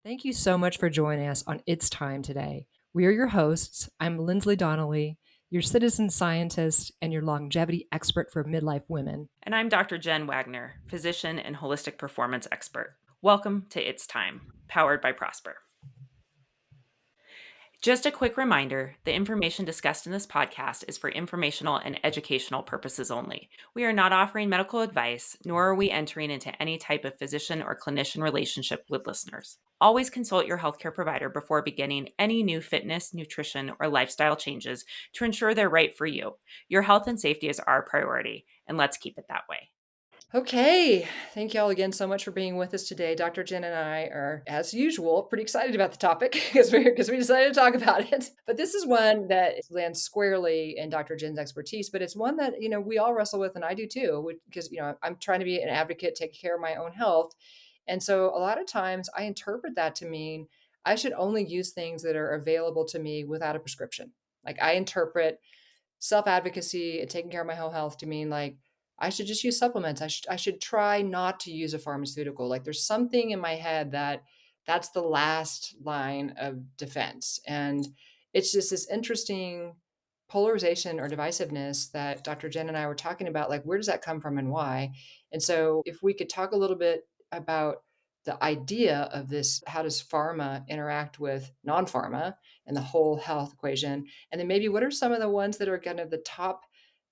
Thank you so much for joining us on It's Time today. We are your hosts. I'm Linsly Donnelly, your citizen scientist and your longevity expert for midlife women. And I'm Dr. Jen Wagner, physician and holistic performance expert. Welcome to It's Time, powered by Prosper. Just a quick reminder, the information discussed in this podcast is for informational and educational purposes only. We are not offering medical advice, nor are we entering into any type of physician or clinician relationship with listeners. Always consult your healthcare provider before beginning any new fitness, nutrition, or lifestyle changes to ensure they're right for you. Your health and safety is our priority, and let's keep it that way. Okay, thank you all again so much for being with us today. Dr. Jen and I are, as usual, pretty excited about the topic because we decided to talk about it. But this is one that lands squarely in Dr. Jen's expertise, but it's one that we all wrestle with, and I do too, because I'm trying to be an advocate, take care of my own health, and so a lot of times I interpret that to mean I should only use things that are available to me without a prescription. Like I interpret self-advocacy and taking care of my whole health to mean like I should just use supplements. I should try not to use a pharmaceutical. Like there's something in my head that that's the last line of defense. And it's just this interesting polarization or divisiveness that Dr. Jen and I were talking about. Like, where does that come from and why? And so, if we could talk a little bit about the idea of this, how does pharma interact with non pharma and the whole health equation? And then maybe what are some of the ones that are kind of the top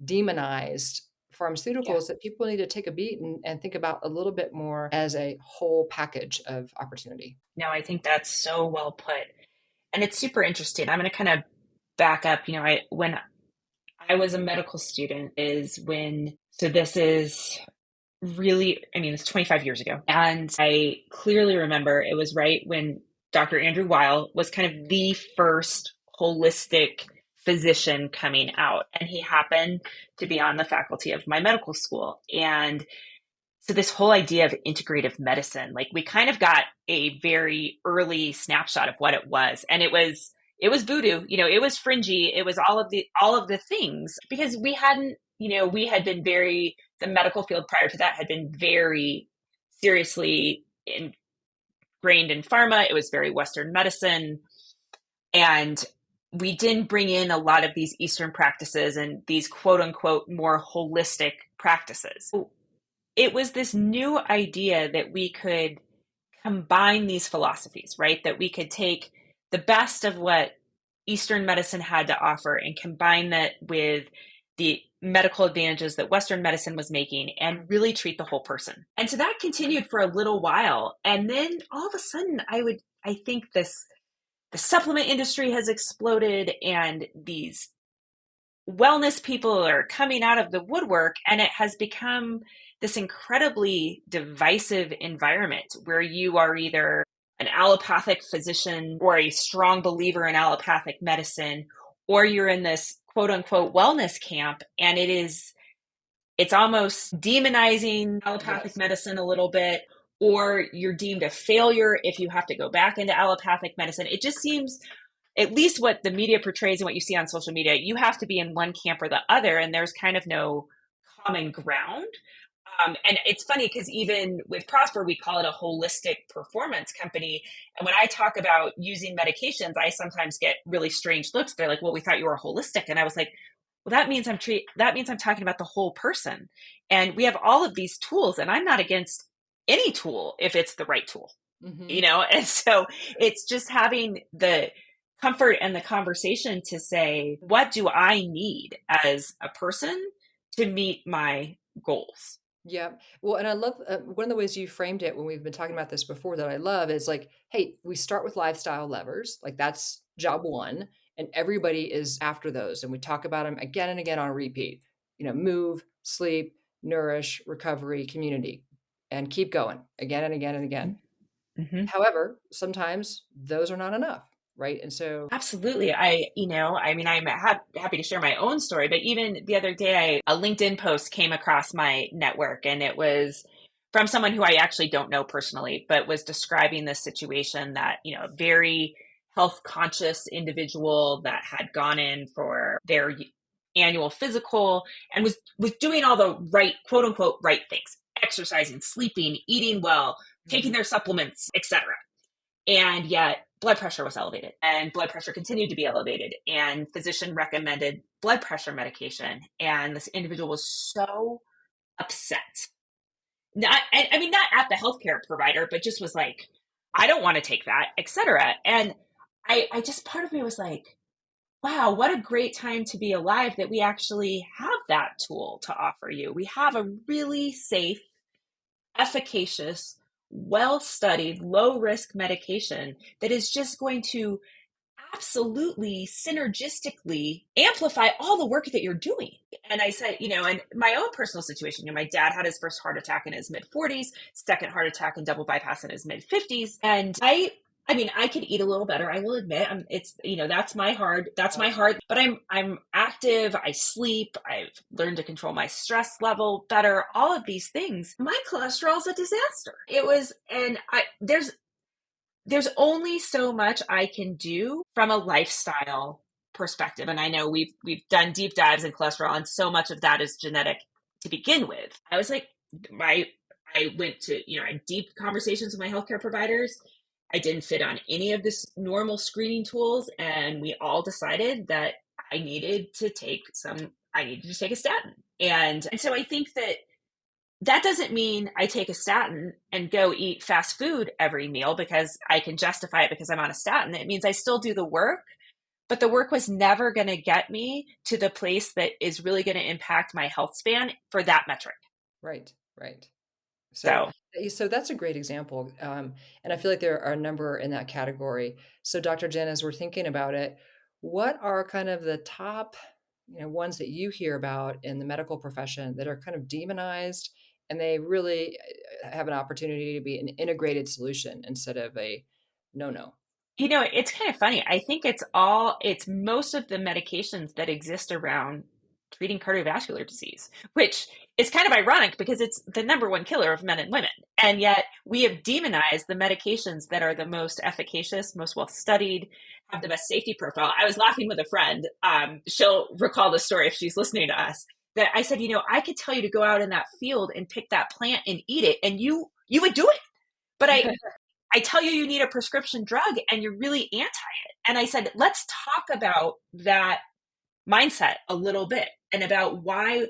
demonized Yeah. pharmaceuticals that people need to take a beat and think about a little bit more as a whole package of opportunity? No, I think that's so well put. And it's super interesting. I'm going to kind of back up. When I was a medical student is when, so this is really, it's 25 years ago. And I clearly remember it was right when Dr. Andrew Weil was kind of the first holistic physician coming out. And he happened to be on the faculty of my medical school. And so this whole idea of integrative medicine, like we kind of got a very early snapshot of what it was. And it was voodoo, it was fringy, it was all of the things because we had been very, the medical field prior to that had been very seriously ingrained in pharma. It was very Western medicine. And we didn't bring in a lot of these Eastern practices and these quote unquote more holistic practices. It was this new idea that we could combine these philosophies, right? That we could take the best of what Eastern medicine had to offer and combine that with the medical advantages that Western medicine was making and really treat the whole person. And so that continued for a little while. And then all of a sudden, I think the supplement industry has exploded and these wellness people are coming out of the woodwork, and it has become this incredibly divisive environment where you are either an allopathic physician or a strong believer in allopathic medicine, or you're in this quote unquote wellness camp, and it's almost demonizing allopathic Yes. medicine a little bit, or you're deemed a failure if you have to go back into allopathic medicine. It just seems, at least what the media portrays and what you see on social media, you have to be in one camp or the other, and there's kind of no common ground. And it's funny because even with Prosper, we call it a holistic performance company. And when I talk about using medications, I sometimes get really strange looks. They're like, "Well, we thought you were holistic," and I was like, "Well, that means I'm talking about the whole person." And we have all of these tools, and I'm not against any tool if it's the right tool, Hmm. you know. And so it's just having the comfort and the conversation to say, what do I need as a person to meet my goals? Yeah. Well, and I love one of the ways you framed it when we've been talking about this before that I love is like, hey, we start with lifestyle levers. Like that's job one. And everybody is after those. And we talk about them again and again on repeat. Move, sleep, nourish, recovery, community, and keep going again and again and again. Mm-hmm. However, sometimes those are not enough. Right. And so, Absolutely. I'm happy to share my own story, but even the other day, a LinkedIn post came across my network, and it was from someone who I actually don't know personally, but was describing this situation that, a very health conscious individual that had gone in for their annual physical and was doing all the right, quote unquote, right things, exercising, sleeping, eating well, taking mhm, their supplements, etc. And yet blood pressure was elevated and blood pressure continued to be elevated and physician recommended blood pressure medication. And this individual was so upset. Not, I mean, not at the healthcare provider, but just was like, I don't want to take that, etc. And I just, part of me was like, wow, what a great time to be alive that we actually have that tool to offer you. We have a really safe, efficacious, well studied, low risk medication that is just going to absolutely synergistically amplify all the work that you're doing. And I said, in my own personal situation, my dad had his first heart attack in his mid 40s, second heart attack and double bypass in his mid 50s. And I mean, I could eat a little better. I will admit, it's that's my hard. That's my hard. But I'm active. I sleep. I've learned to control my stress level better. All of these things. My cholesterol's a disaster. It was, and there's only so much I can do from a lifestyle perspective. And I know we've done deep dives in cholesterol, and so much of that is genetic to begin with. I was like, I went to, I had deep conversations with my healthcare providers. I didn't fit on any of this normal screening tools. And we all decided that I needed to take a statin. And so I think that doesn't mean I take a statin and go eat fast food every meal because I can justify it because I'm on a statin. It means I still do the work, but the work was never going to get me to the place that is really going to impact my health span for that metric. Right, right. So, So, so that's a great example. And I feel like there are a number in that category. So, Dr. Jen, as we're thinking about it, what are kind of the top, ones that you hear about in the medical profession that are kind of demonized and they really have an opportunity to be an integrated solution instead of a no? it's kind of funny. I think it's most of the medications that exist around treating cardiovascular disease, which is kind of ironic because it's the number one killer of men and women. And yet we have demonized the medications that are the most efficacious, most well studied, have the best safety profile. I was laughing with a friend. She'll recall the story if she's listening to us. That I said, I could tell you to go out in that field and pick that plant and eat it, and you would do it. But I tell you, you need a prescription drug and you're really anti it. And I said, let's talk about that mindset a little bit and about why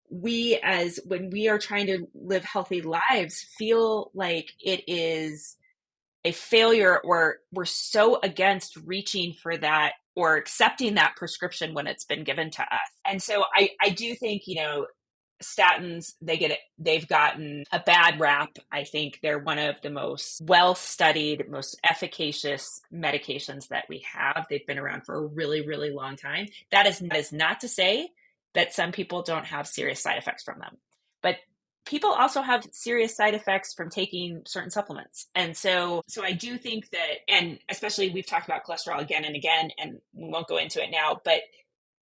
when we are trying to live healthy lives, feel like it is a failure or we're so against reaching for that or accepting that prescription when it's been given to us. And so I do think, statins, they've gotten a bad rap. I think they're one of the most well-studied, most efficacious medications that we have. They've been around for a really, really long time. That is not to say that some people don't have serious side effects from them, but people also have serious side effects from taking certain supplements. And so I do think that, and especially we've talked about cholesterol again and again, and we won't go into it now, but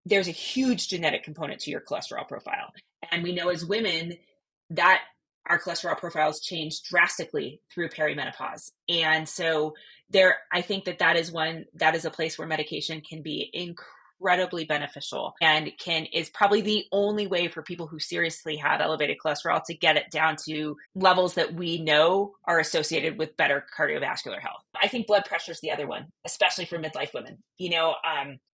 there's a huge genetic component to your cholesterol profile. And we know as women that our cholesterol profiles change drastically through perimenopause. And so I think that is a place where medication can be incredibly beneficial and is probably the only way for people who seriously have elevated cholesterol to get it down to levels that we know are associated with better cardiovascular health. I think blood pressure is the other one, especially for midlife women.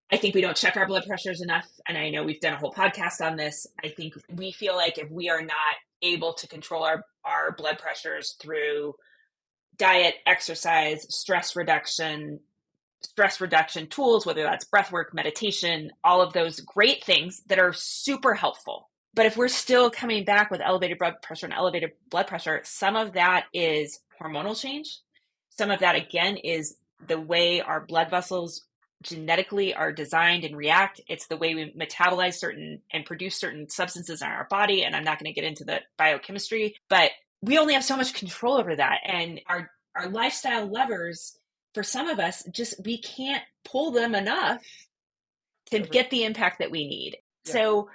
I think we don't check our blood pressures enough. And I know we've done a whole podcast on this. I think we feel like if we are not able to control our blood pressures through diet, exercise, stress reduction tools, whether that's breath work, meditation, all of those great things that are super helpful. But if we're still coming back with elevated blood pressure, some of that is hormonal change. Some of that, again, is the way our blood vessels genetically are designed and react. It's the way we metabolize certain and produce certain substances in our body. And I'm not going to get into the biochemistry, but we only have so much control over that. And our lifestyle levers, for some of us, we can't pull them enough to get the impact that we need. Yeah. So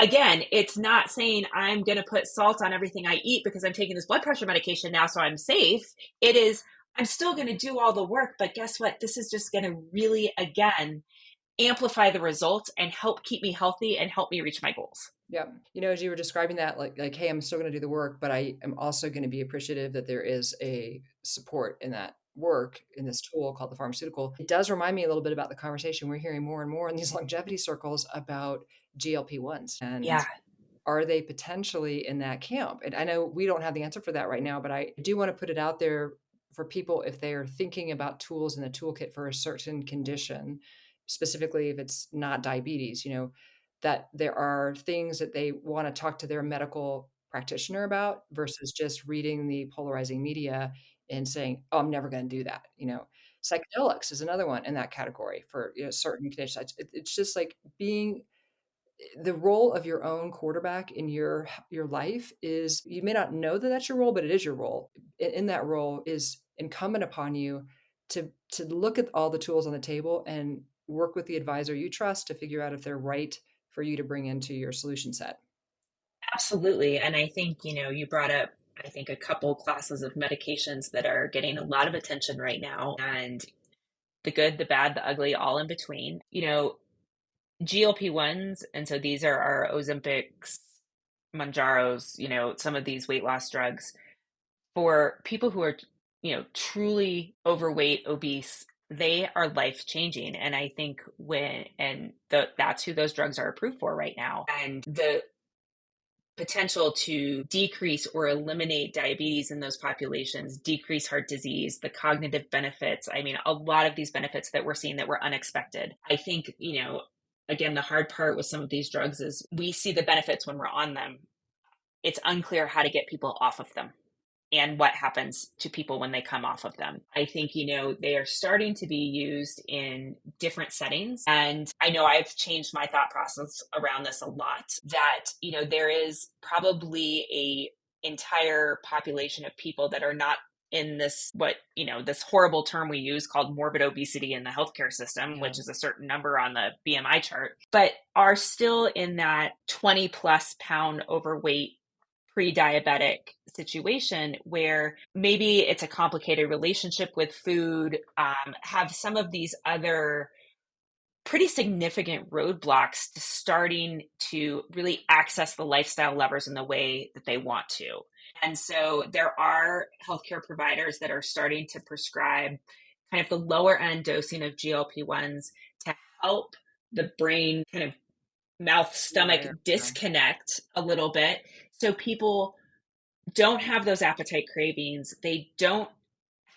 again, it's not saying I'm going to put salt on everything I eat because I'm taking this blood pressure medication now, so I'm safe. It is, I'm still going to do all the work, but guess what? This is just going to really, again, amplify the results and help keep me healthy and help me reach my goals. Yeah. As you were describing that, like, hey, I'm still going to do the work, but I am also going to be appreciative that there is a support in that work in this tool called the pharmaceutical, it does remind me a little bit about the conversation we're hearing more and more in these longevity circles about GLP-1s and Yeah, are they potentially in that camp? And I know we don't have the answer for that right now, but I do want to put it out there for people if they are thinking about tools in the toolkit for a certain condition, specifically if it's not diabetes, that there are things that they want to talk to their medical practitioner about versus just reading the polarizing media and saying, "Oh, I'm never going to do that." Psychedelics is another one in that category for certain conditions. It's just like being the role of your own quarterback in your life is you may not know that that's your role, but it is your role. In that role is incumbent upon you to look at all the tools on the table and work with the advisor you trust to figure out if they're right for you to bring into your solution set. absolutely. And I think, you brought up, I think, a couple classes of medications that are getting a lot of attention right now, and the good, the bad, the ugly, all in between. GLP-1s, and so these are our Ozempics, Manjaros, some of these weight loss drugs for people who are, truly overweight, obese. They are life changing. And I think that's who those drugs are approved for right now. And the potential to decrease or eliminate diabetes in those populations, decrease heart disease, the cognitive benefits. I mean, a lot of these benefits that we're seeing that were unexpected. I think, again, the hard part with some of these drugs is we see the benefits when we're on them. It's unclear how to get people off of them and what happens to people when they come off of them. I think, they are starting to be used in different settings. And I know I've changed my thought process around this a lot that, there is probably a entire population of people that are not in this, this horrible term we use called morbid obesity in the healthcare system, Yeah. which is a certain number on the BMI chart, but are still in that 20 plus pound overweight pre-diabetic situation where maybe it's a complicated relationship with food, have some of these other pretty significant roadblocks to starting to really access the lifestyle levers in the way that they want to. And so there are healthcare providers that are starting to prescribe kind of the lower end dosing of GLP-1s to help the brain kind of mouth stomach Rewire. Yeah. disconnect a little bit so people don't have those appetite cravings. They don't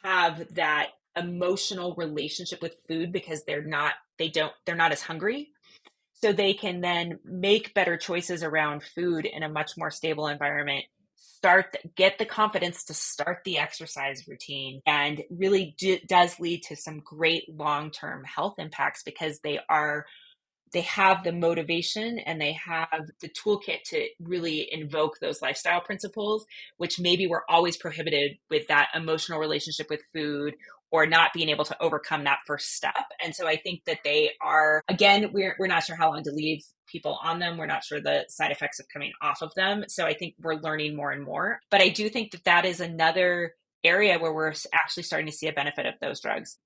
have that emotional relationship with food because they're not as hungry. So they can then make better choices around food in a much more stable environment. Get the confidence to start the exercise routine, and really does lead to some great long-term health impacts because they have the motivation and they have the toolkit to really invoke those lifestyle principles, which maybe were always prohibited with that emotional relationship with food or not being able to overcome that first step. And so I think that they are, again, we're not sure how long to leave people on them. We're not sure the side effects of coming off of them. So I think we're learning more and more. But I do think that that is another area where we're actually starting to see a benefit of those drugs.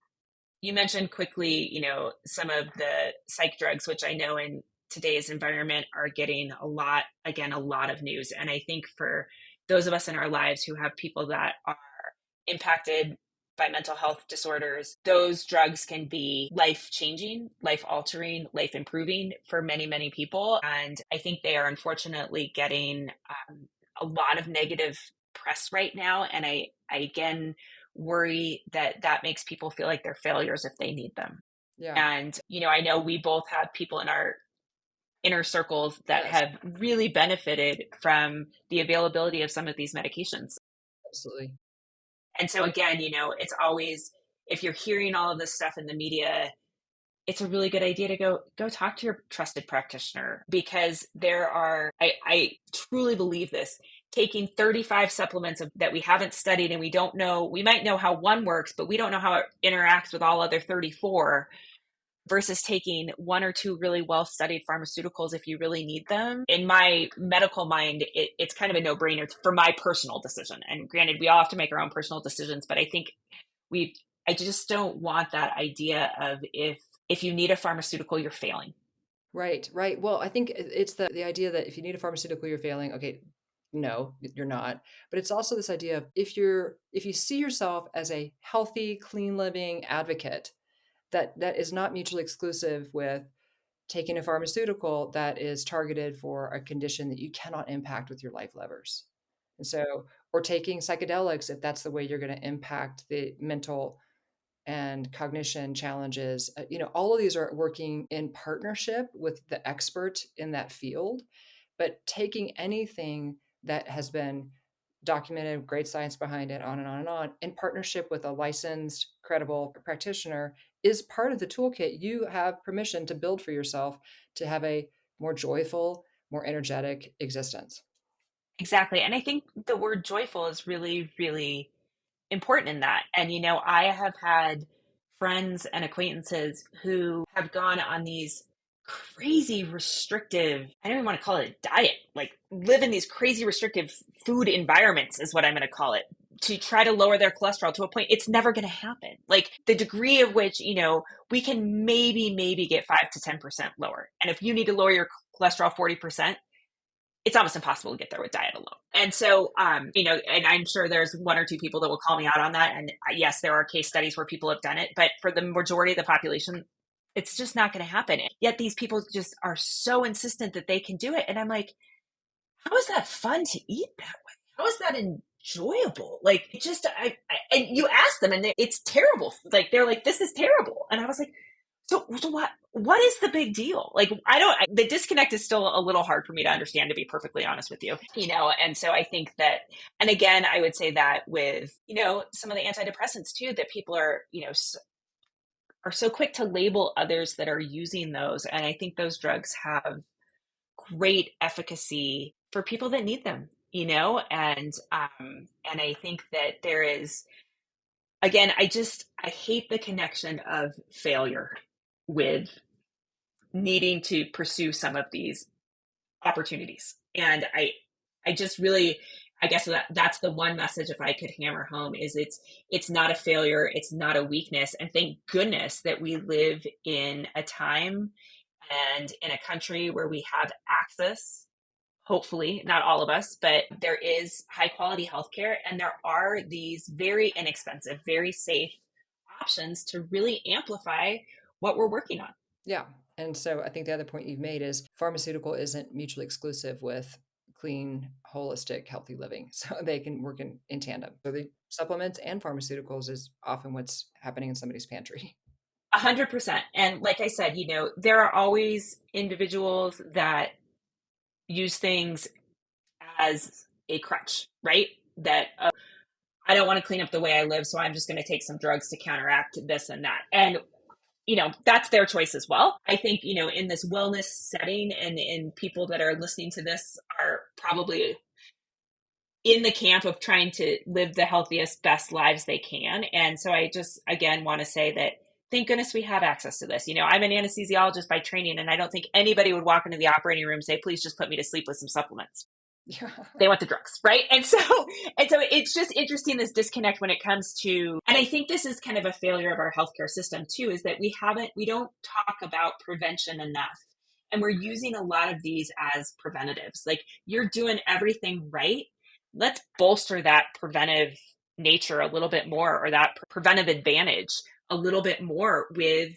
You mentioned quickly, some of the psych drugs, which I know in today's environment are getting again, a lot of news. And I think for those of us in our lives who have people that are impacted by mental health disorders, those drugs can be life changing, life altering, life improving for many, many people. And I think they are unfortunately getting a lot of negative press right now. And I again, worry that that makes people feel like they're failures if they need them. Yeah. And, I know we both have people in our inner circles that Yes. have really benefited from the availability of some of these medications. Absolutely. And so, again, it's always, if you're hearing all of this stuff in the media, it's a really good idea to go talk to your trusted practitioner because I truly believe this, taking 35 supplements that we haven't studied and we might know how one works, but we don't know how it interacts with all other 34 versus taking one or two really well studied pharmaceuticals if you really need them. In my medical mind, it's kind of a no-brainer for my personal decision. And granted, we all have to make our own personal decisions, but I think I just don't want that idea of if you need a pharmaceutical, you're failing. Right, right. Well, I think it's the idea that if you need a pharmaceutical, you're failing. Okay, No, you're not. But it's also this idea of if you see yourself as a healthy, clean living advocate, that is not mutually exclusive with taking a pharmaceutical that is targeted for a condition that you cannot impact with your life levers. And so, or taking psychedelics if that's the way you're going to impact the mental and cognition challenges. All of these are working in partnership with the expert in that field, but taking anything that has been documented, great science behind it, on and on and on, in partnership with a licensed, credible practitioner is part of the toolkit you have permission to build for yourself to have a more joyful, more energetic existence. Exactly. And I think the word joyful is really, really important in that. And, I have had friends and acquaintances who have gone on these crazy restrictive, I don't even want to call it a diet, like live in these crazy restrictive food environments, is what I'm going to call it, to try to lower their cholesterol to a point it's never going to happen. Like the degree of which, we can maybe get 5 to 10% lower. And if you need to lower your cholesterol 40%, it's almost impossible to get there with diet alone. And so, and I'm sure there's one or two people that will call me out on that. And yes, there are case studies where people have done it, but for the majority of the population, it's just not going to happen. Yet these people just are so insistent that they can do it. And I'm like, how is that fun to eat that way? How is that enjoyable? Like, it just, and you ask them and it's terrible. Like, they're like, this is terrible. And I was like, so what is the big deal? Like, the disconnect is still a little hard for me to understand, to be perfectly honest with you, and so I think that, and again, I would say that with, some of the antidepressants too, that people are so quick to label others that are using those. And I think those drugs have great efficacy for people that need them, and I think that there is, again, I hate the connection of failure with needing to pursue some of these opportunities. And I just really, I guess that's the one message, if I could hammer home, is it's not a failure, it's not a weakness. And thank goodness that we live in a time and in a country where we have access. Hopefully, not all of us, but there is high quality healthcare, and there are these very inexpensive, very safe options to really amplify what we're working on. Yeah. And so I think the other point you've made is pharmaceutical isn't mutually exclusive with clean, holistic, healthy living. So they can work in tandem. So the supplements and pharmaceuticals is often what's happening in somebody's pantry. 100%. And like I said, there are always individuals that use things as a crutch, right? That I don't want to clean up the way I live, so I'm just going to take some drugs to counteract this and that. And that's their choice as well. I think, in this wellness setting, and in people that are listening to this are probably in the camp of trying to live the healthiest, best lives they can. And so I just, again, want to say that thank goodness we have access to this. I'm an anesthesiologist by training, and I don't think anybody would walk into the operating room and say, please just put me to sleep with some supplements. Yeah. They want the drugs, right? And so it's just interesting, this disconnect when it comes to, and I think this is kind of a failure of our healthcare system too, is that we don't talk about prevention enough. And we're using a lot of these as preventatives. Like, you're doing everything right. Let's bolster that preventive nature a little bit more, or that preventive advantage a little bit more, with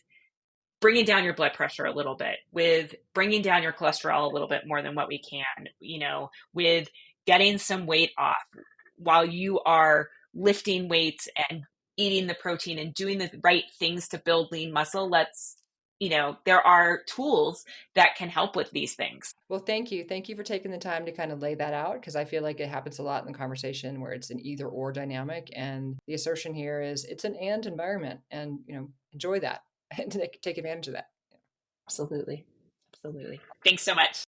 bringing down your blood pressure a little bit, with bringing down your cholesterol a little bit more than what we can, with getting some weight off while you are lifting weights and eating the protein and doing the right things to build lean muscle. There are tools that can help with these things. Well, thank you. Thank you for taking the time to kind of lay that out, because I feel like it happens a lot in the conversation where it's an either or dynamic. And the assertion here is it's an and environment, and, enjoy that and take advantage of that. Absolutely. Absolutely. Thanks so much.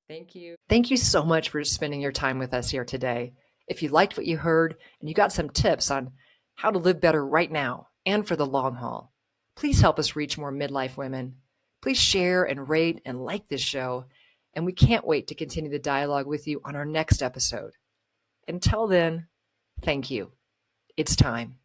Thank you. Thank you so much for spending your time with us here today. If you liked what you heard and you got some tips on how to live better right now and for the long haul, please help us reach more midlife women. Please share and rate and like this show. And we can't wait to continue the dialogue with you on our next episode. Until then, thank you. It's time.